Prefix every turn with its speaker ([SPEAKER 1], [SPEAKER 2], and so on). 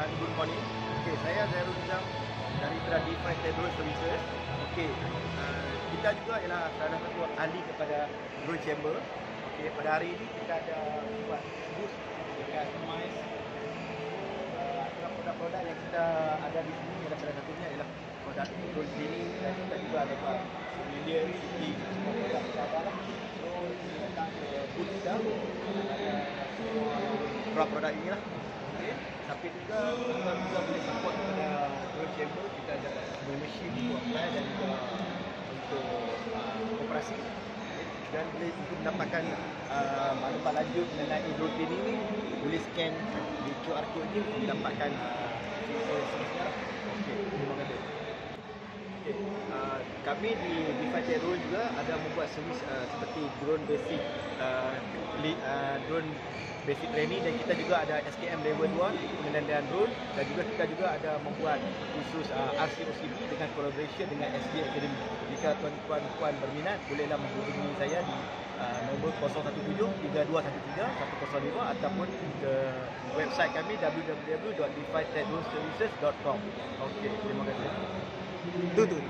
[SPEAKER 1] dan good morning. Okey, saya Zairul Nizam daripada DeFi Table Services. Okey, kita juga ialah salah satu ahli kepada drone chamber. Okey, pada hari ini kita ada buat booth dekat MICE. Produk-produk yang kita ada di sini ialah salah satunya ialah produk drone cleaning, dan kita juga ada buat civilian, city, semua produk kita ada lah. So, kita datang ke booth kita, produk-produk inilah. Okay. Tapi juga kita juga boleh support kepada drone chamber. Kita ada semua mesin untuk apply dan juga untuk operasi, dan boleh untuk mendapatkan maklumat lanjut mengenai drone cleaning ni, boleh scan di QR code ni untuk mendapatkan seterusnya. Okey, terima kasih. Okay. Kami di DeFi Table juga ada membuat servis seperti drone basic drone basic training, dan kita juga ada SKM level 2 pengendalian drone, dan juga kita juga ada membuat khusus RCOCB dengan collaboration dengan SG Academy. Jika tuan-tuan berminat, bolehlah menghubungi saya di nombor 017-3213-105 ataupun ke website kami www.defitechnologyservices.com. Okey, terima kasih. Tutu.